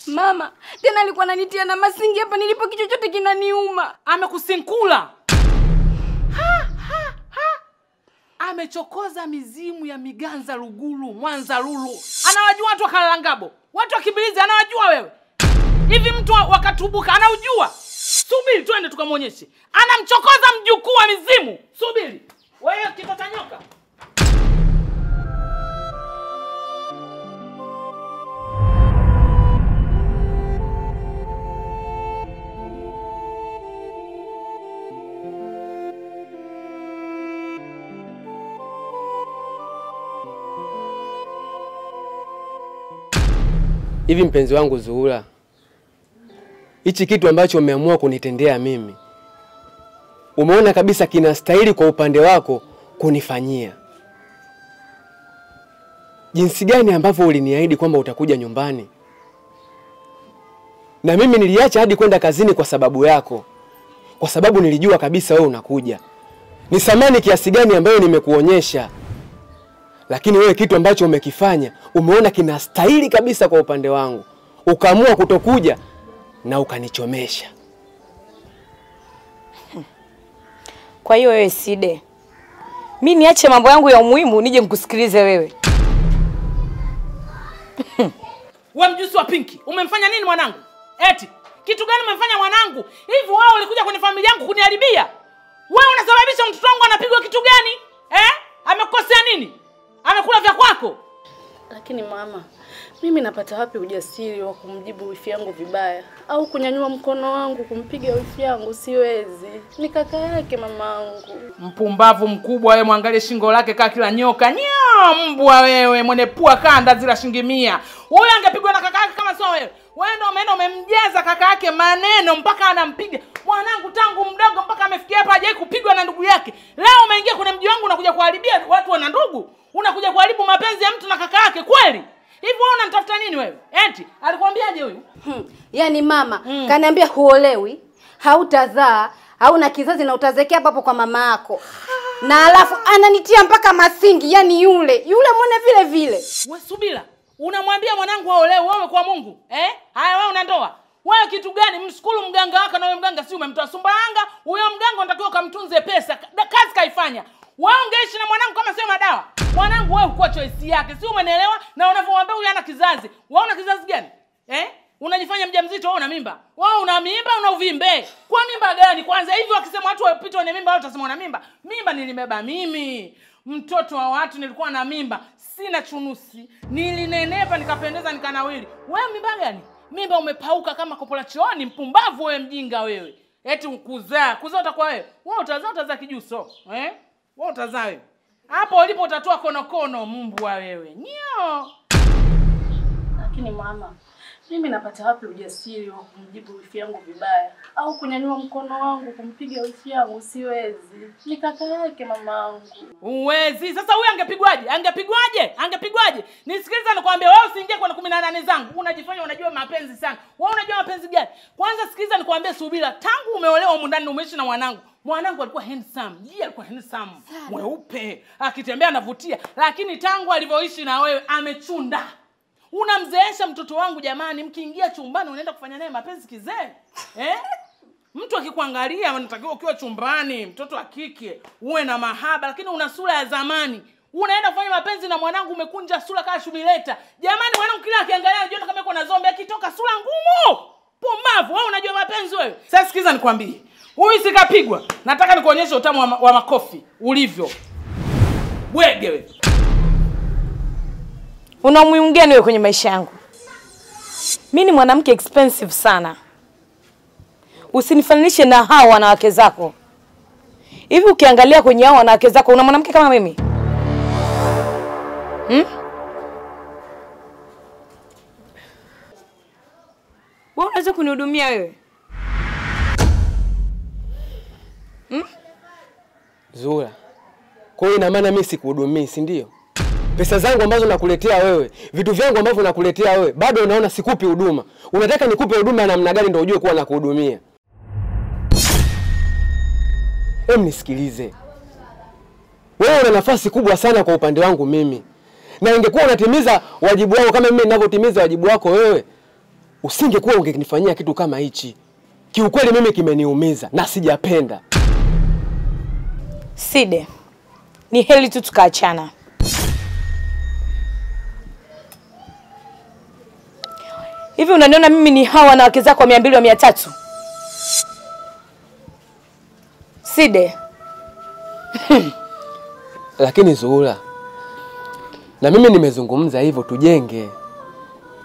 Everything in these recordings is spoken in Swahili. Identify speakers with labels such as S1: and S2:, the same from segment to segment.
S1: Mama, tena alikuwa ananitia na masingi hapa nilipo kichwa chote kinaniuma.
S2: Amekusinkula. Amechokoza mizimu ya Miganza Lugulu, Mwanza Lulu. Anawajua watu wa Kalangabo. Watu wa Kibilizi anawajua wewe. Hivi mtu wakatubuka anaujua? Subiri twende tukamuonyeshe. Anamchokoza mjukuu wa mizimu. Subiri. Wewe kitota nyoka.
S3: Hivi mpenzi wangu Zuhura, hichi kitu ambacho umeamua kunitendea mimi, umeona kabisa kinastahili kwa upande wako kunifanyia. Jinsi gani ambavyo uliniahidi kwamba utakuja nyumbani. Na mimi niliacha hadi kwenda kazini kwa sababu yako. Kwa sababu nilijua kabisa wewe unakuja. Ni thamani kiasi gani ambayo nimekuonyesha. Lakini wewe kitu ambacho umekifanya, umeona kinastahili kabisa kwa upande wangu. Ukaamua kutokuja na ukanichomesha.
S4: Kwa hiyo wewe Side, mimi niache mambo yangu ya muhimu nije nikusikilize wewe.
S2: Wewe mjusi wa Pinki, umemfanya nini mwanangu? Eti, kitu gani umemfanya mwanangu? Hivi wewe ulikuja kwenye familia yangu kuniharibia? Wewe unasababisha mtoto wangu anapigwa kitu gani? Amekosea nini? Amekula vya kwako?
S5: Lakini mama, mimi napata wapi ujasiri wa kumjibu wifi yangu vibaya au kunyanyua mkono wangu kumpiga wifi yangu? Siwezi. Ni kaka yake mamangu.
S2: Mpumbavu mkubwa wewe, mwangalie shingo lake kaa kila nyoka. Mbwa wewe, mwenye pua kanda zila shilingi 100. Huyo angepigwa na kaka yake kama sio wewe. Wewe ndio umeenda umemjaza kaka yake maneno mpaka anampiga. Mwanangu tangu mdogo mpaka amefikia hapa hajawahi kupigwa na ndugu yake. Leo umeingia kwenye mji wangu unakuja kuharibia watu wana ndugu. Unakuja kuharibu mapenzi ya mtu na kaka yake kweli? Hivi wewe unanitafuta nini wewe? Eti alikwambiaje huyu?
S1: Yaani mama, kaniambia huolewi, hautazaa, hauna kizazi na utazekea hapo kwa mama yako. Na alafu ananitia mpaka masingi, yani yule muone vile vile.
S2: Wewe subira. Unamwambia mwanangu aolewe wewe kwa Mungu? Haya wewe una ndoa. Wewe kitu gani? Mshukuru mganga wako na wewe mganga si umemtoa Sumbawanga? Huyo mganga unatakiwa kumtunze pesa. Kazi kaifanya. Wewe ungeishi na mwanangu kama sio madawa. Mwanangu wewe uko choice yake. Si umeelewa? Na unavyomwambia huyu ana kizazi. Wewe una kizazi gani? Unajifanya mjamzito wewe una mimba. Wewe una mimba una uvimbe. Kwa mimba gani? Kwanza hivi wakisema watu wapite wana mimba wao utasema una mimba. Mimba nilimeba mimi. Mtoto wa watu nilikuwa na mimba. Sina chunusi. Nilinenepa nikapendeza nikanawili. Wewe mimba gani? Mimba umepauka kama kopola chooni, mpumbavu wewe mjinga wewe. Eti ukuzaa. Kuzaa utakuwa wewe. Wewe utazaa kijuso. Wewe utazaa wewe. Hapo ulipo utatoa konokono mbwa wewe. Nyo.
S5: Lakini mama, mimi napata wapi ujasiri wa kumjibu wifi yangu vibaya au kunyanyua mkono wangu kumpiga wifi yangu? Siwezi. Ni kaka yake mamangu.
S2: Uwezi. Sasa huyu angepigwaje? Nisikiliza nikwambie, wewe usiingie kwa 18 zangu. Unajifanya unajua mapenzi sana. Wewe unajua mapenzi gani? Kwanza sikiliza nikwambie subira. Tangu umeolewa huko ndani umeishi na mwanangu. Mwanangu alikuwa handsome. Alikuwa handsome. Mweupe. Akitembea anavutia. Lakini tangu alivyoishi na wewe amechunda. Unamzeesha mtoto wangu jamani, mkiingia chumbani unaenda kufanya naye mapenzi kizee. Mtu akikuangalia unatakiwa ukiwa chumbani, mtoto wa kike, uwe na mahaba, lakini una sura ya zamani. Unaenda kufanya mapenzi na mwanangu umekunja sura kama shumileta. Jamani mwanangu kila akiangalia anajiona kama yuko na zombi, akitoka sura ngumu. Pumavu, wewe unajua mapenzi wewe. Sasa sikiza nikwambie. Huyu sikapigwa. Nataka nikuonyeshe utamu wa makofi ulivyo. Bwege wewe.
S4: Una umuhimu gani wewe kwenye maisha yangu? Mimi ni mwanamke expensive sana. Usinifananishe na hao wanawake zako. Hivi ukiangalia kwenye hao wanawake zako una mwanamke kama mimi? Wewe unaweza kunihudumia wewe?
S3: Zuhura, kwa hiyo ina maana mimi sikuhudumii, si ndio? Pesa zangu ambazo nakuletea wewe, vitu vyangu ambavyo nakuletea wewe, bado unaona sikupi huduma. Unataka nikupe huduma namna gani ndio ujue kuwa nakuhudumia? Nisikilize. Wewe una nafasi kubwa sana kwa upande wangu mimi. Na ingekuwa unatimiza wajibu wako kama mimi ninavyotimiza wajibu wako wewe, usingekuwa ungenifanyia kitu kama hichi. Kiukweli mimi kimeniumiza na sijapenda.
S4: Side, ni heri tu tukaachana. Hivi unaniona mimi ni hawa na wake zako 200 wa 300? Side.
S3: Lakini Zuhura, na mimi nimezungumza hivyo tujenge,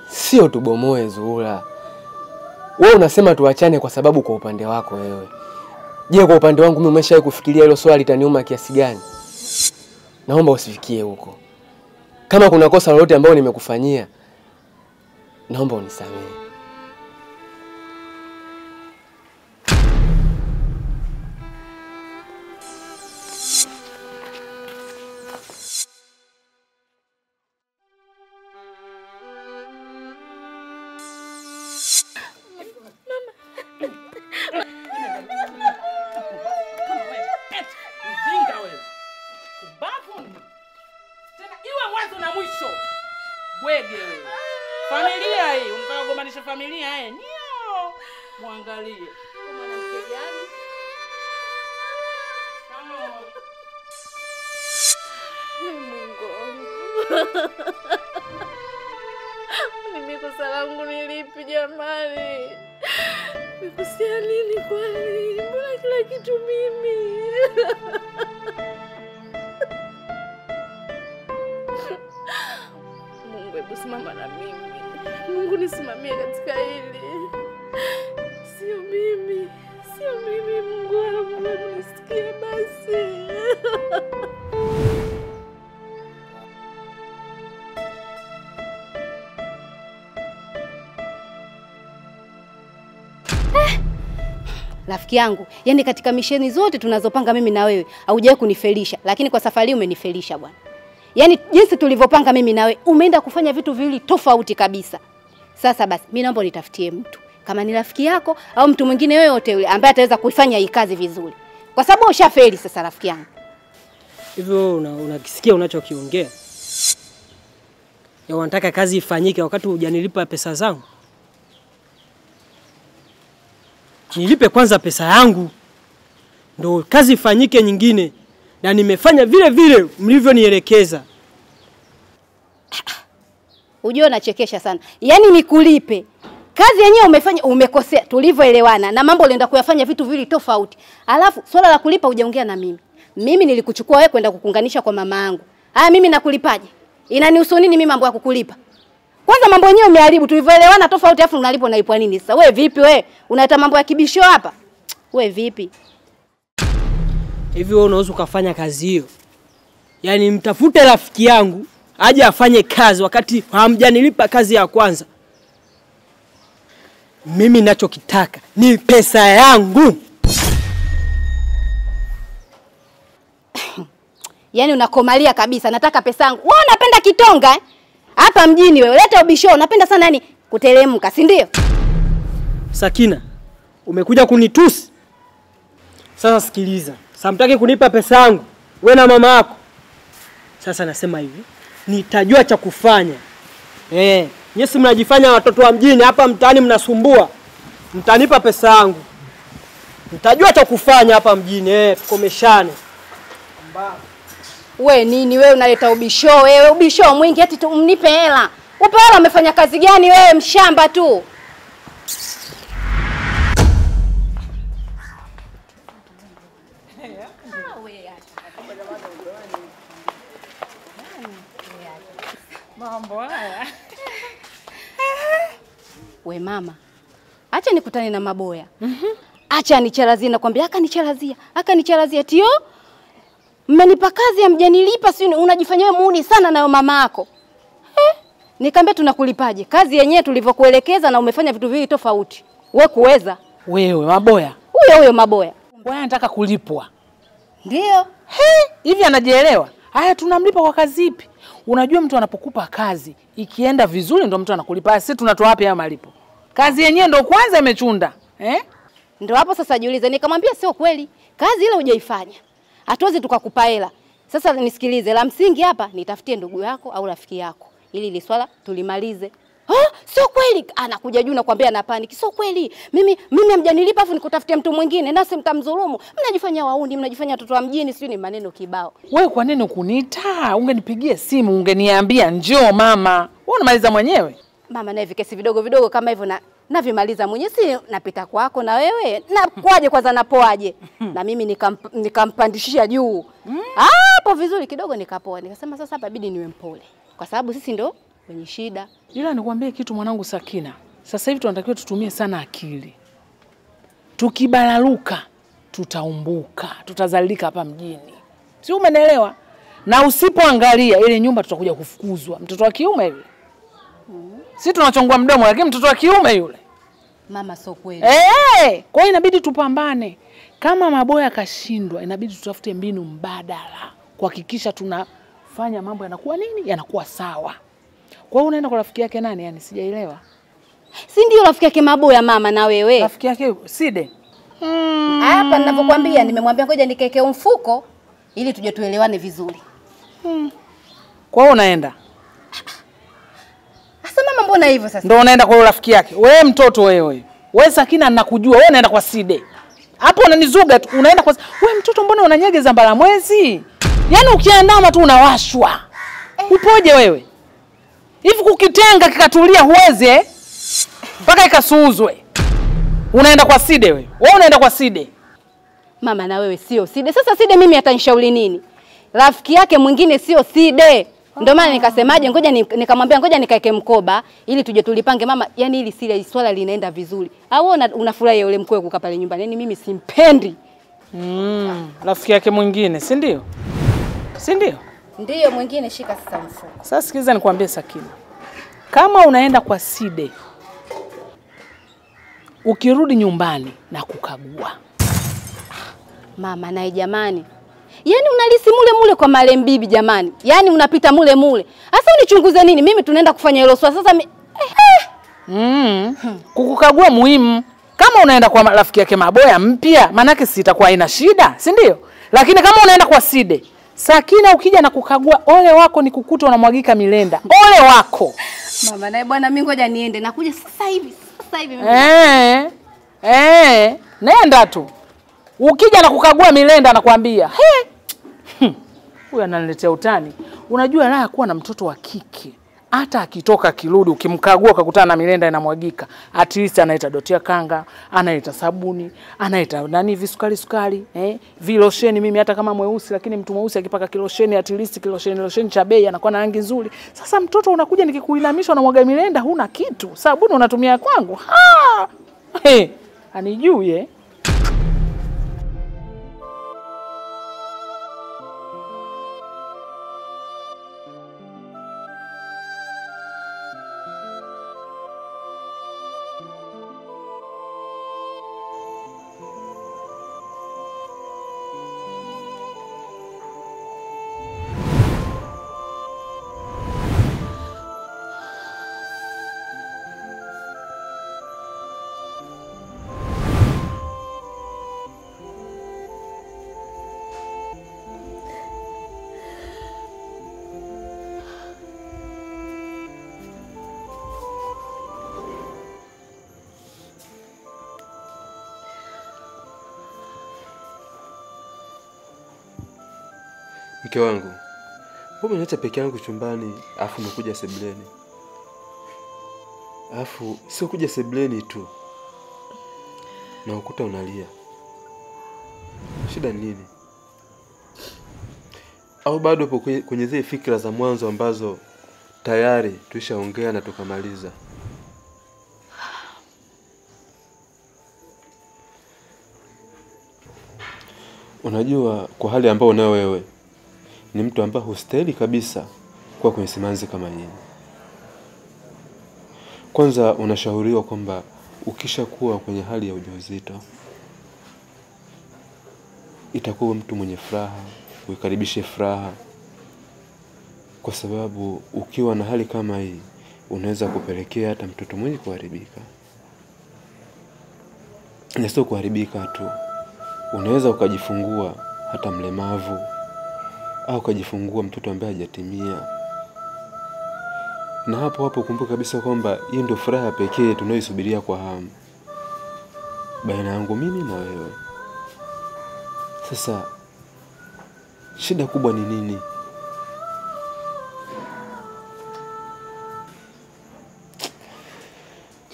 S3: sio tubomoe Zuhura. Wewe unasema tuachane kwa sababu kwa upande wako wewe. Je, kwa upande wangu mimi umeshawahi kufikiria hilo swali litaniuma kiasi gani? Naomba usifikie huko. Kama kuna kosa lolote ambalo nimekufanyia, naomba unisamehe.
S2: Bwege. Familia hii, unataka kugombanisha familia Nio. Muangalie. Mwanamke gani?
S5: Mungu. Mimi kosa langu nilipi jamani? Nikosea nini kwani? Mbona kila kitu mimi? Mungu, hebu simama na mimi. Mungu nisimamie katika hili. Sio mimi. Sio mimi, Mungu wangu, nisikie basi.
S1: Rafiki yangu, yani katika misheni zote tunazopanga mimi na wewe, haujawahi kunifelisha, lakini kwa safari umenifelisha bwana. Yani jinsi tulivyopanga mimi na wewe, umeenda kufanya vitu viwili tofauti kabisa. Sasa basi, mimi naomba nitafutie mtu. Kama ni rafiki yako au mtu mwingine yoyote yule ambaye ataweza kuifanya hii kazi vizuri. Kwa sababu ushafeli sasa rafiki yangu.
S6: Hivyo unakisikia unachokiongea? Ya unataka kazi ifanyike wakati hujanilipa pesa zangu? Nilipe kwanza pesa yangu, ndo kazi ifanyike nyingine. Na nimefanya vile vile mlivyonielekeza.
S1: Unajua unachekesha sana. Yaani nikulipe. Kazi yenyewe umefanya, umekosea tulivyoelewana na mambo ulienda kuyafanya vitu vili tofauti. Alafu swala la kulipa hujaongea na mimi. Mimi nilikuchukua wewe kwenda kukunganisha kwa mama yangu. Haya mimi nakulipaje? Inanihusu nini mimi mambo ya kukulipa? Kwanza mambo yenyewe umeharibu, tulivyoelewana tofauti afu unalipo naipwa nini sasa? Wewe vipi wewe? Unaleta mambo ya kibisho hapa? Wewe vipi?
S6: Hivi wewe unaweza ukafanya kazi hiyo? Yaani mtafute rafiki yangu aje afanye kazi wakati hamjanilipa kazi ya kwanza. Mimi ninachokitaka ni pesa yangu.
S1: Yaani unakomalia kabisa, nataka pesa yangu. Wewe unapenda kitonga eh? Hapa mjini wewe, leta ubisho, unapenda sana yani kuteremka, si ndio?
S6: Sakina, umekuja kunitusi. Sasa sikiliza. Sasa mtaki kunipa pesa yangu wewe na mama yako. Sasa nasema hivi, nitajua cha kufanya. Nyesi mnajifanya watoto wa mjini, hapa mtaani mnasumbua. Mtanipa pesa yangu. Nitajua cha kufanya hapa mjini, tukomeshane.
S1: We nini wewe unaleta ubisho wewe? Ubisho mwingi eti tumnipe hela. Upe hela umefanya kazi gani wewe mshamba tu?
S2: Mambo haya.
S1: We mama, acha nikutane na maboya. Acha nicharazie na kwambia aka nicharazia tio. Mmenipa kazi ya mjanilipa, si unajifanya wewe muuni sana nayo mama yako. Nikamwambia tunakulipaje? Kazi yenyewe tulivyokuelekeza na umefanya vitu viwili tofauti. Wewe kuweza.
S2: Wewe maboya.
S1: Huyo maboya.
S2: Wewe anataka kulipwa.
S1: Ndio.
S2: Hivi anajielewa? Haya tunamlipa kwa kazi ipi? Unajua mtu anapokupa kazi, ikienda vizuri ndo mtu anakulipa. Sisi tunatoa wapi haya malipo? Kazi yenyewe ndo kwanza imechunda.
S1: Ndio hapo sasa jiulize. Nikamwambia sio kweli. Kazi ile hujaifanya. Hatuwezi tukakupa hela. Sasa nisikilize, la msingi hapa nitafutie ndugu yako au rafiki yako ili ile swala tulimalize. Oh, sio kweli. Anakuja juu nakwambia na panic. Sio kweli. Mimi hamjanilipa afu nikutafutia mtu mwingine na si mtamdhulumu. Mnajifanya wauni, mnajifanya watoto wa mjini, sio ni maneno kibao.
S2: Wewe kwa nini ukuniita? Ungenipigia simu, ungeniambia njoo mama. Wewe unamaliza mwenyewe.
S1: Mama naye vikesi vidogo vidogo kama hivyo na vimaliza mwenyewe, si napita kwako na wewe. Na kwaje kwanza napoaje? Na mimi nikampandishia juu. Hapo vizuri kidogo nikapoa. Nikasema sasa hapa bidi niwe mpole. Kwa sababu sisi ndo wenye shida.
S2: Ila nikwambie kitu mwanangu Sakina. Sasa hivi tunatakiwa tutumie sana akili. Tukibaraluka tutaumbuka, tutazalilika hapa mjini. Si umenielewa? Na usipoangalia ile nyumba tutakuja kufukuzwa. Mtoto wa kiume yule. Si tunachongwa mdomo lakini mtoto wa kiume yule.
S1: Mama sio kweli.
S2: Kwa hiyo inabidi tupambane. Kama Maboya kashindwa, inabidi tutafute mbinu mbadala kuhakikisha tunafanya mambo yanakuwa nini? Yanakuwa sawa. Kwa hiyo unaenda kwa rafiki yake nani? Yani sijaelewa.
S1: Si ndio rafiki yake Maboya mama na wewe?
S2: Rafiki yake Side.
S1: Hapa ninavyokuambia nimemwambia ngoja nikeke mfuko ili tuje tuelewane vizuri.
S2: Kwa hiyo unaenda?
S1: Asa mama mbona hivyo sasa?
S2: Ndio unaenda kwa rafiki yake. Wewe mtoto wewe. Wewe Sakina ninakujua. Wewe unaenda kwa Side. Hapo unanizuga tu. Unaenda kwa wewe mtoto mbona unanyegeza mbala mwezi? Yaani ukiandama tu unawashwa. Upoje wewe? Hivi kukitenga kikatulia huwezi mpaka ikasuuzwe. Unaenda kwa Side wewe. Wewe unaenda kwa Side.
S1: Mama na wewe sio Side. Sasa Side mimi atanishauri nini? Rafiki yake mwingine sio Side. Ndio maana nikasemaje ngoja nikamwambia ngoja nikaeke mkoba ili tuje tulipange mama, yani ili sile swala linaenda vizuri. Au unafurahi yule mkwe kukaa pale nyumbani. Yani mimi simpendi.
S2: Rafiki yake mwingine, si ndio? Si ndio?
S1: Ndio mwingine shika sasa mfuko.
S2: Sasa sikiliza nikwambie Sakina. Kama unaenda kwa Side, ukirudi nyumbani na kukagua.
S1: Mama naye jamani. Yaani unalisi mule kwa Marem bibi jamani. Yaani unapita mule. Sasa unichunguze nini? Mimi tunaenda kufanya hilo swala. Sasa
S2: kukukagua muhimu. Kama unaenda kwa rafiki yake Maboya mpya, manake si itakuwa haina shida, si ndio? Lakini kama unaenda kwa Side, Sakina ukija na kukagua, ole wako ni kukuta unamwagika milenda. Ole wako.
S1: Mama naye bwana mimi ngoja niende. Nakuja sasa hivi.
S2: Nenda tu. Ukija na kukagua milenda nakwambia, huyu ananiletea utani. Unajua raha kuwa na mtoto wa kike. Hata akitoka kirudi ukimkagua ukakutana na milenda inamwagika, at least anaita dotia kanga, anaita sabuni, anaita visukari, vilosheni. Mimi hata kama mweusi lakini mtu mweusi akipaka kilosheni at least kilosheni cha bei anakuwa na rangi nzuri. Sasa mtoto unakuja nikikuinamisha na mwaga milenda huna kitu. Sabuni unatumia kwangu. Anijui
S3: Mke wangu, wewe unaacha peke yangu chumbani, afu umekuja sebuleni. Afu sio kuja sebuleni tu. Na ukuta unalia. Shida nini? Au bado upo kwenye zile fikra za mwanzo ambazo tayari tulishaongea na tukamaliza? Unajua kwa hali ambayo unayo wewe ni mtu ambaye hustahili kabisa kuwa kwenye simanzi kama hii. Kwanza unashauriwa kwamba ukishakuwa kwenye hali ya ujauzito itakuwa mtu mwenye furaha, uikaribishe furaha, kwa sababu ukiwa na hali kama hii unaweza kupelekea hata mtoto mwenye kuharibika. Na sio kuharibika tu, unaweza ukajifungua hata mlemavu au ukajifungua mtoto ambaye hajatimia. Na hapo hapo kumbuka kabisa kwamba hii ndio furaha pekee tunayoisubiria kwa hamu baina yangu mimi na wewe. Sasa shida kubwa ni nini?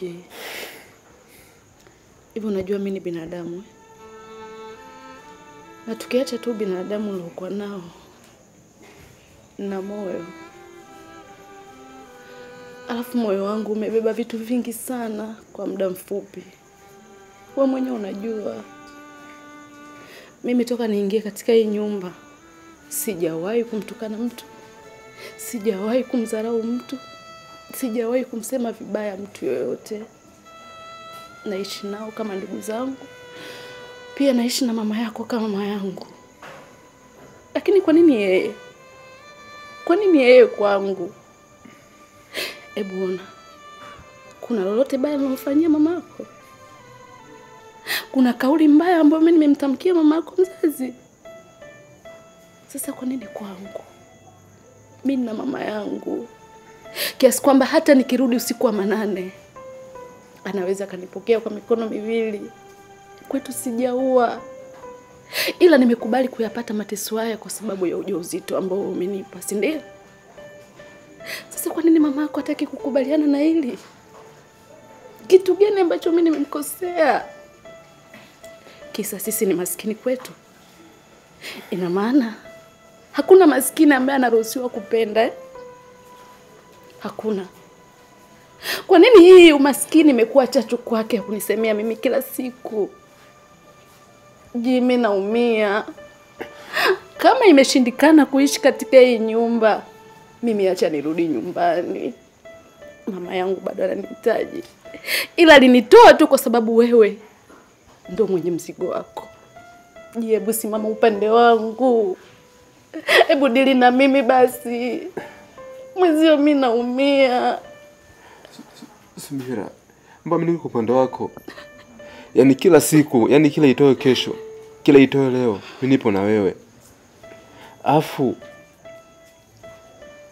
S5: Je, hivyo unajua mimi ni binadamu na tukiacha tu binadamu uliokuwa nao na moyo, alafu moyo wangu umebeba vitu vingi sana kwa muda mfupi. Wewe mwenyewe unajua mimi toka niingie katika hii nyumba sijawahi kumtukana mtu, sijawahi kumdharau mtu, sijawahi kumsema vibaya mtu yoyote. Naishi nao kama ndugu zangu, pia naishi na mama yako kama mama yangu. Lakini kwa nini yeye? Kwa nini yeye kwangu? Hebu ona, kuna lolote baya nimemfanyia mama yako? Kuna kauli mbaya ambayo mimi nimemtamkia mama yako mzazi? Sasa kwa nini kwangu? Mimi na mama yangu, kiasi kwamba hata nikirudi usiku wa manane anaweza kanipokea kwa mikono miwili. Kwetu sijaua, ila nimekubali kuyapata mateso haya kwa sababu ya ujauzito ambao umenipa, si ndio? Sasa kwa nini mama yako hataki kukubaliana na hili? Kitu gani ambacho mimi nimemkosea? Kisa sisi ni maskini kwetu? Ina maana hakuna maskini ambaye anaruhusiwa kupenda Hakuna. Kwa nini hii umaskini imekuwa chachu kwake kunisemea mimi kila siku? Mimi naumia. Kama imeshindikana kuishi katika hii nyumba, mimi acha nirudi nyumbani. Mama yangu bado ananihitaji. Ila alinitoa tu kwa sababu wewe ndio mwenye mzigo wako. Hebu simama upande wangu. Hebu dili na mimi basi. Mwenzio mimi naumia.
S3: Subira, mbona mimi niko upande wako? Yaani kila siku, yaani kila itoe kesho, kila itoe leo, mimi nipo na wewe. Afu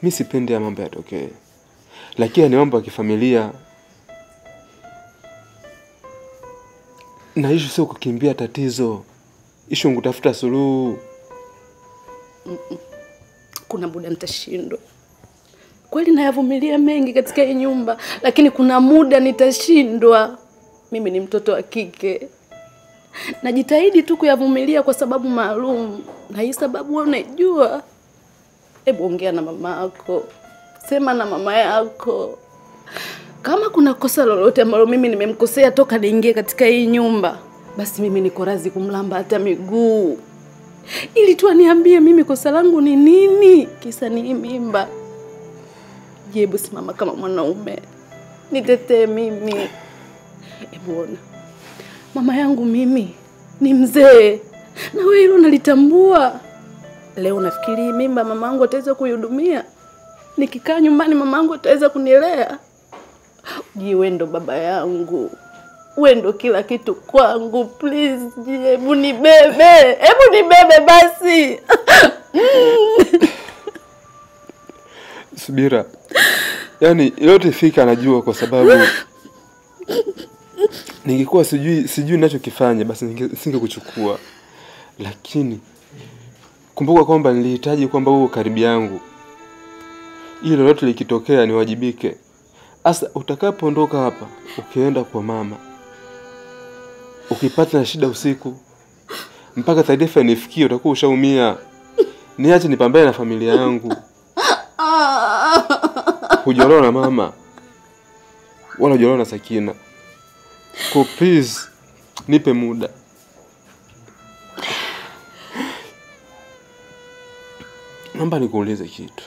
S3: mimi sipendi ya mambo yatokee. Lakini ni mambo ya kifamilia. Na issue sio kukimbia tatizo. Issue ngutafuta suluhu.
S5: Kuna muda nitashindwa. Kweli nayavumilia mengi katika hii nyumba, lakini kuna muda nitashindwa. Mimi ni mtoto wa kike. Najitahidi tu kuyavumilia kwa sababu maalum. Na hii sababu wewe unajua. Hebu ongea na mama yako. Sema na mama yako. Kama kuna kosa lolote ambalo mimi nimemkosea toka niingie katika hii nyumba, basi mimi niko radhi kumlamba hata miguu. Ili tu aniambie mimi kosa langu ni nini? Kisa ni mimba. Hebu simama kama mwanaume. Nitetee mimi. Hebu ona. Mama yangu mimi ni mzee. Na wewe hilo unalitambua. Leo nafikiri mimba mamangu ataweza kuihudumia. Nikikaa nyumbani mamangu ataweza kunielea. Wewe ndo baba yangu. Wewe ndo kila kitu kwangu. Please, hebu nibebe. Hebu nibebe basi.
S3: Subira. Yaani yote fika anajua kwa sababu ningekuwa sijui ninachokifanya basi nisingekuchukua. Lakini kumbuka kwamba nilihitaji kwamba uwe karibu yangu. Ili lolote likitokea niwajibike. Asa utakapoondoka hapa, ukienda kwa mama, ukipata na shida usiku, mpaka taarifa inifikie utakuwa ushaumia. Niache nipambane na familia yangu. Hujaolewa na mama wala hujaolewa na Sakina. Kwa please nipe muda. Naomba nikuulize kitu.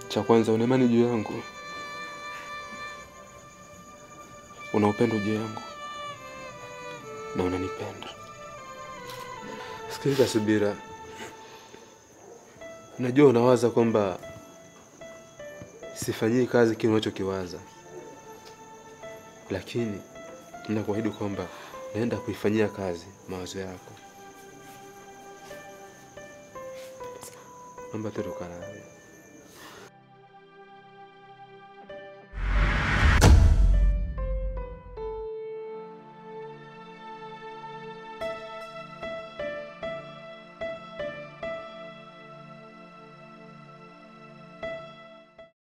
S3: Cha kwanza, una imani juu yangu? Una upendo juu yangu? Na unanipenda? Sikiliza Subira. Najua unawaza kwamba sifanyii kazi kile unachokiwaza. Lakini ninakuahidi kwamba naenda kuifanyia kazi mawazo yako. Naomba tutoka nawe.